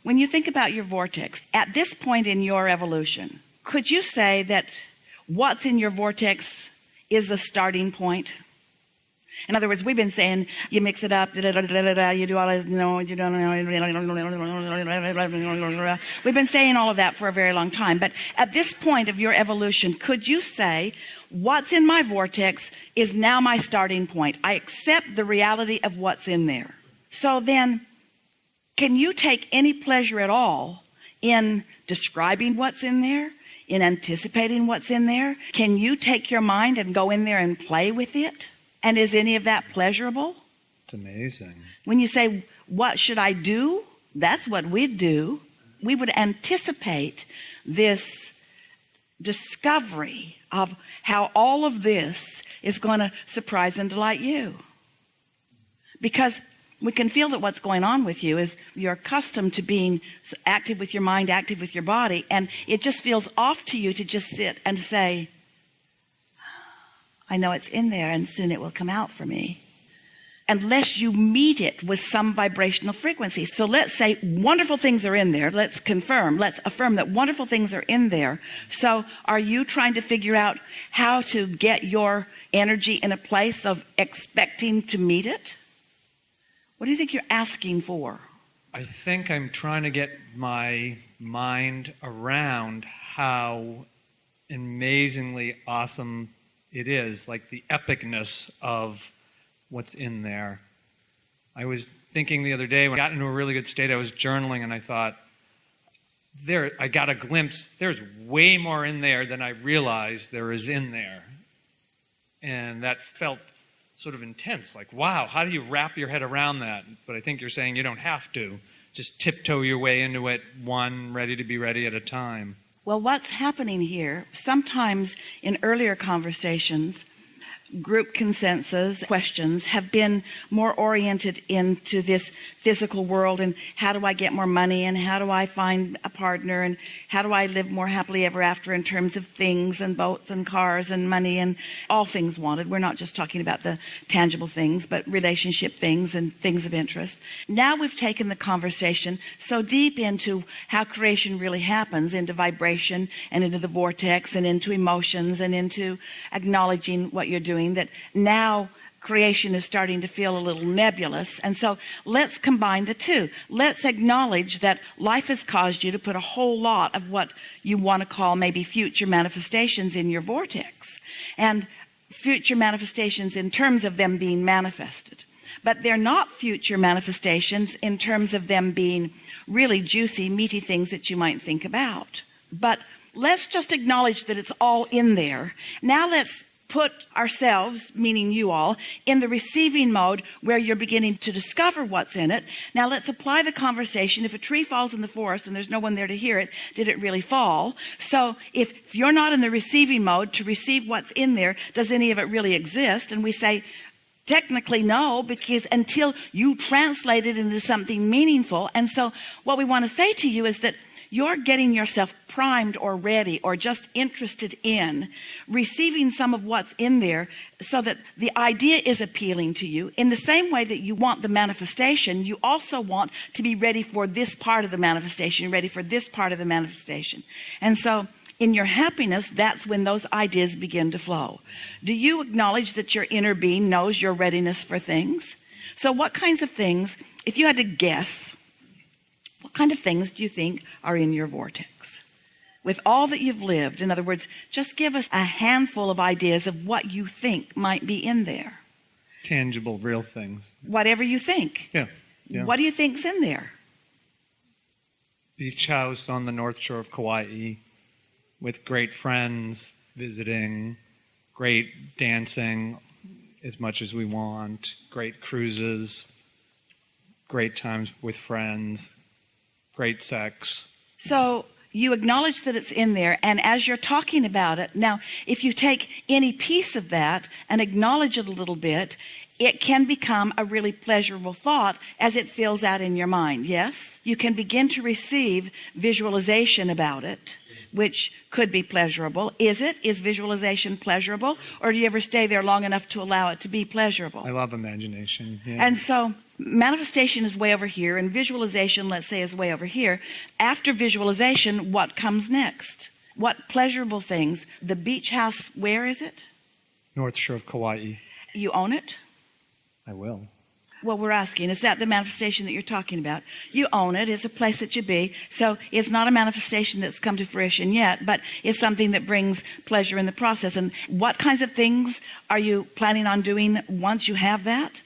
When you think about your vortex, at this point in your evolution, could you say that what's in your vortex is the starting point? In other words, we've been saying you mix it up, you do all this, you don't know. We've been saying all of that for a very long time. But at this point of your evolution, could you say what's in my vortex is now my starting point? I accept the reality of what's in there. So then, can you take any pleasure at all in describing what's in there, in anticipating what's in there? Can you take your mind and go in there and play with it? And is any of that pleasurable? It's amazing. When you say, what should I do? That's what we'd do. We would anticipate this discovery of how all of this is going to surprise and delight you. Because we can feel that what's going on with you is you're accustomed to being active with your mind, active with your body, and it just feels off to you to just sit and say, I know it's in there and soon it will come out for me. Unless you meet it with some vibrational frequency. So let's say wonderful things are in there. Let's affirm that wonderful things are in there. So are you trying to figure out how to get your energy in a place of expecting to meet it? What do you think you're asking for? I think I'm trying to get my mind around how amazingly awesome it is, like the epicness of what's in there. I was thinking the other day when I got into a really good state, I was journaling and I thought, I got a glimpse, there's way more in there than I realized there is in there. And that felt sort of intense, like, wow, how do you wrap your head around that? But I think you're saying you don't have to. Just tiptoe your way into it, one ready to be ready at a time. Well, what's happening here, sometimes in earlier conversations, group consensus questions have been more oriented into this physical world and how do I get more money and how do I find a partner and how do I live more happily ever after in terms of things and boats and cars and money and all things wanted. We're not just talking about the tangible things, but relationship things and things of interest. Now we've taken the conversation so deep into how creation really happens, into vibration and into the vortex and into emotions and into acknowledging what you're doing, that now creation is starting to feel a little nebulous. And so let's combine the two. Let's acknowledge that life has caused you to put a whole lot of what you want to call maybe future manifestations in your vortex, and future manifestations in terms of them being manifested. But they're not future manifestations in terms of them being really juicy, meaty things that you might think about. But let's just acknowledge that it's all in there. Now let's put ourselves, meaning you all, in the receiving mode where you're beginning to discover what's in it. Now let's apply the conversation. If a tree falls in the forest and there's no one there to hear it, did it really fall? So if you're not in the receiving mode to receive what's in there, does any of it really exist? And we say, technically no, because until you translate it into something meaningful. And so what we want to say to you is that you're getting yourself primed or ready or just interested in receiving some of what's in there so that the idea is appealing to you. In the same way that you want the manifestation, you also want to be ready for this part of the manifestation, ready for this part of the manifestation. And so in your happiness, that's when those ideas begin to flow. Do you acknowledge that your inner being knows your readiness for things? So what kinds of things, if you had to guess, what kind of things do you think are in your vortex? With all that you've lived, in other words, just give us a handful of ideas of what you think might be in there. Tangible, real things. Whatever you think. Yeah. What do you think's in there? Beach house on the north shore of Kauai with great friends visiting, great dancing as much as we want, great cruises, great times with friends, great sex. So you acknowledge that it's in there, and as you're talking about it, now, if you take any piece of that and acknowledge it a little bit, it can become a really pleasurable thought as it fills out in your mind, yes? You can begin to receive visualization about it, which could be pleasurable. Is visualization pleasurable? Or do you ever stay there long enough to allow it to be pleasurable? I love imagination. Yeah. And so Manifestation is way over here, and visualization, let's say, is way over here. After visualization, what comes next? What pleasurable things? The beach house, where is it? North Shore of Kauai. You own it? I will. Well, we're asking, is that the manifestation that you're talking about? You own it. It's a place that you be. So it's not a manifestation that's come to fruition yet, but it's something that brings pleasure in the process. And what kinds of things are you planning on doing once you have that?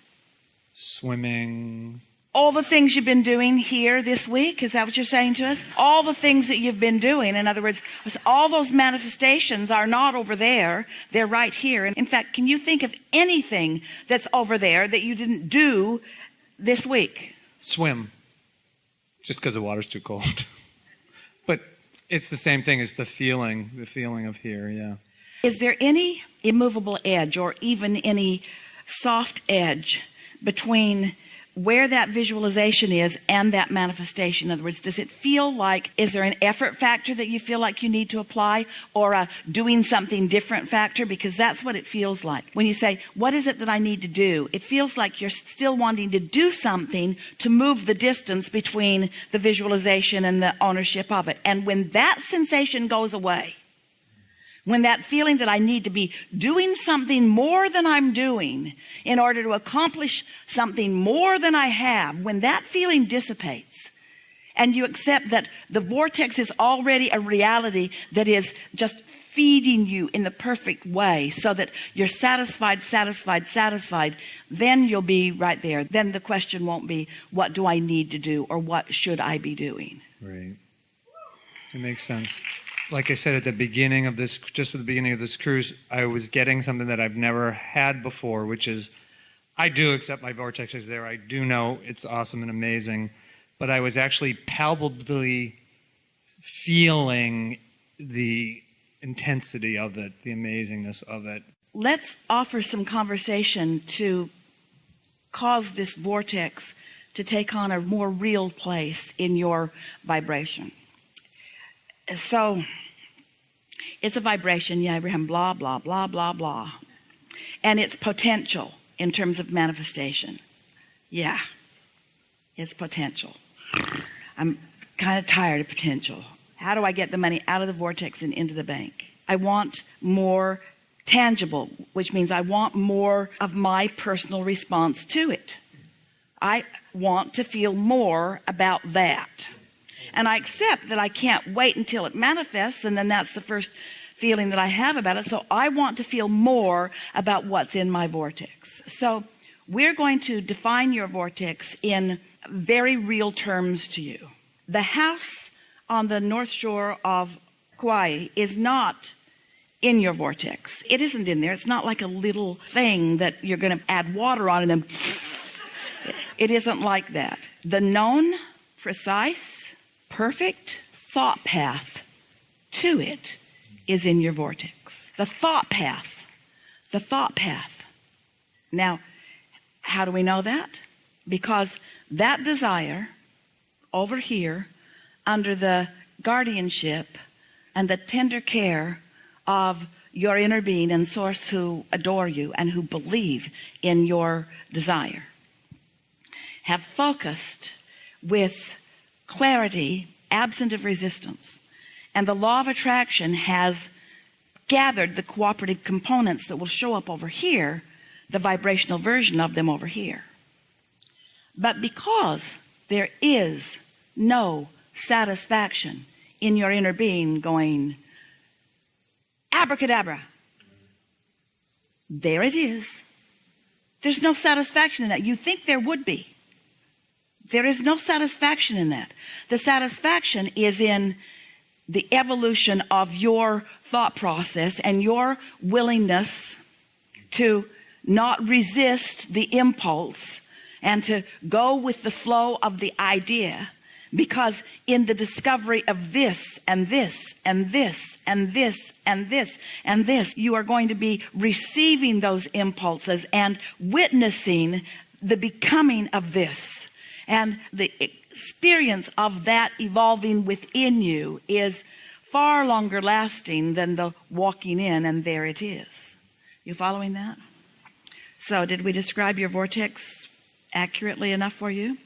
Swimming. All the things you've been doing here this week, is that what you're saying to us? All the things that you've been doing. In other words, all those manifestations are not over there. They're right here. And in fact, can you think of anything that's over there that you didn't do this week? Swim. Just because the water's too cold. But it's the same thing as the feeling of here, yeah. Is there any immovable edge or even any soft edge between where that visualization is and that manifestation? In other words, does it feel like, is there an effort factor that you feel like you need to apply, or a doing something different factor? Because that's what it feels like. When you say, what is it that I need to do? It feels like you're still wanting to do something to move the distance between the visualization and the ownership of it. And when that sensation goes away, when that feeling that I need to be doing something more than I'm doing in order to accomplish something more than I have, when that feeling dissipates and you accept that the vortex is already a reality that is just feeding you in the perfect way so that you're satisfied, then you'll be right there. Then the question won't be, what do I need to do, or what should I be doing? Right. It makes sense. Like I said at the beginning of this, just at the beginning of this cruise, I was getting something that I've never had before, which is, I do accept my vortex is there. I do know it's awesome and amazing, but I was actually palpably feeling the intensity of it, the amazingness of it. Let's offer some conversation to cause this vortex to take on a more real place in your vibration. So it's a vibration, yeah, Abraham, blah, blah, blah, blah, blah. And it's potential in terms of manifestation. Yeah, it's potential. I'm kind of tired of potential. How do I get the money out of the vortex and into the bank? I want more tangible, which means I want more of my personal response to it. I want to feel more about that. And I accept that I can't wait until it manifests, and then that's the first feeling that I have about it. So I want to feel more about what's in my vortex. So we're going to define your vortex in very real terms to you. The house on the North Shore of Kauai is not in your vortex. It isn't in there. It's not like a little thing that you're going to add water on and then it isn't like that. The known, precise, perfect thought path to it is in your vortex. The thought path. Now, how do we know that? Because that desire over here, under the guardianship and the tender care of your inner being and source who adore you and who believe in your desire, have focused with clarity, absent of resistance. And the law of attraction has gathered the cooperative components that will show up over here, the vibrational version of them over here. But because there is no satisfaction in your inner being going, abracadabra, there it is. There's no satisfaction in that. You think there would be. There is no satisfaction in that. The satisfaction is in the evolution of your thought process and your willingness to not resist the impulse and to go with the flow of the idea, because in the discovery of this and this and this and this and this and this, you are going to be receiving those impulses and witnessing the becoming of this. And the experience of that evolving within you is far longer lasting than the walking in and there it is. You following that? So did we describe your vortex accurately enough for you?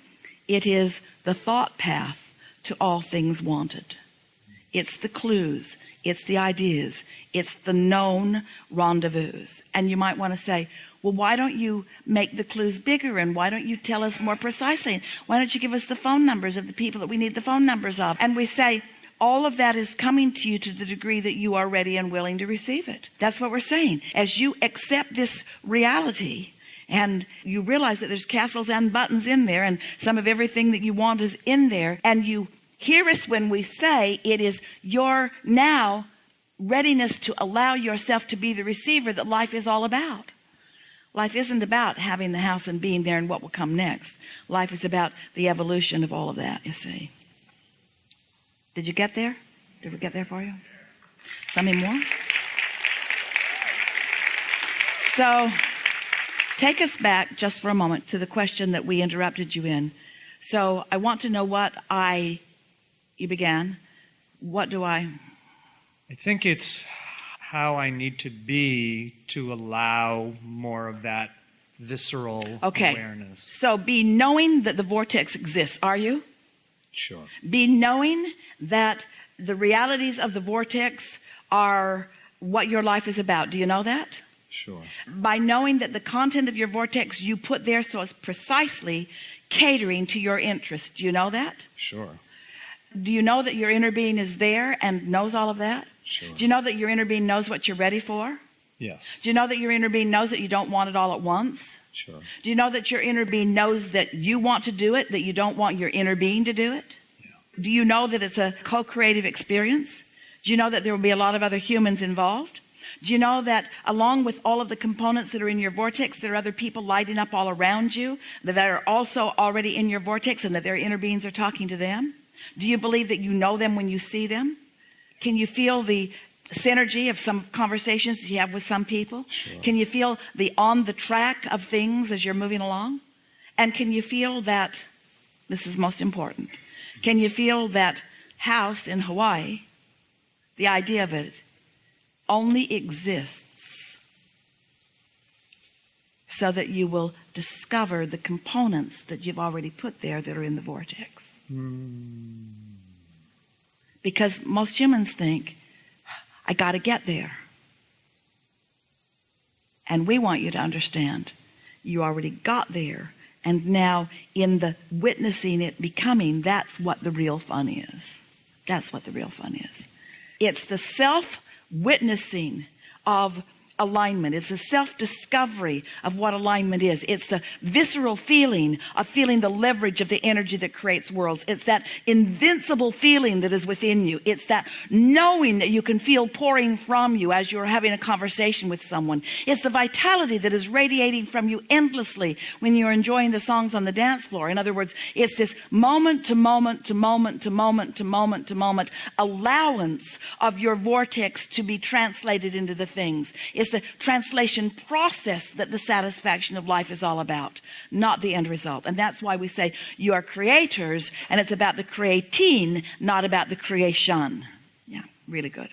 It is the thought path to all things wanted. It's the clues. It's the ideas. It's the known rendezvous. And you might want to say, well, why don't you make the clues bigger? And why don't you tell us more precisely? Why don't you give us the phone numbers of the people that we need the phone numbers of? And we say, all of that is coming to you to the degree that you are ready and willing to receive it. That's what we're saying. As you accept this reality and you realize that there's castles and buttons in there and some of everything that you want is in there, and you hear us when we say it is your now readiness to allow yourself to be the receiver that life is all about. Life isn't about having the house and being there and what will come next. Life is about the evolution of all of that, you see. Did you get there? Did we get there for you? Something more? So take us back just for a moment to the question that we interrupted you in. So I want to know you began. What do I think it's how I need to be to allow more of that visceral awareness. So be knowing that the vortex exists. Are you? Sure. Be knowing that the realities of the vortex are what your life is about. Do you know that? Sure. By knowing that the content of your vortex you put there so it's precisely catering to your interest. Do you know that? Sure. Do you know that your inner being is there and knows all of that? Sure. Do you know that your inner being knows what you're ready for? Yes. Do you know that your inner being knows that you don't want it all at once? Sure. Do you know that your inner being knows that you want to do it, that you don't want your inner being to do it? Yeah. Do you know that it's a co-creative experience? Do you know that there will be a lot of other humans involved? Do you know that along with all of the components that are in your vortex, there are other people lighting up all around you that are also already in your vortex and that their inner beings are talking to them? Do you believe that you know them when you see them? Can you feel the synergy of some conversations that you have with some people? Sure. Can you feel the on the track of things as you're moving along? And can you feel that, this is most important, can you feel that house in Hawaii, the idea of it, only exists so that you will discover the components that you've already put there that are in the vortex. Because most humans think, I got to get there. And we want you to understand, you already got there. And now in the witnessing it becoming, that's what the real fun is. That's what the real fun is. It's the self-witnessing of alignment. It's the self-discovery of what alignment is. It's the visceral feeling of feeling the leverage of the energy that creates worlds. It's that invincible feeling that is within you. It's that knowing that you can feel pouring from you as you're having a conversation with someone. It's the vitality that is radiating from you endlessly when you're enjoying the songs on the dance floor. In other words, it's this moment to moment to moment to moment to moment to moment allowance of your vortex to be translated into the things. It's the translation process that the satisfaction of life is all about, not the end result. And that's why we say you are creators, and it's about the creating, not about the creation. Yeah, really good.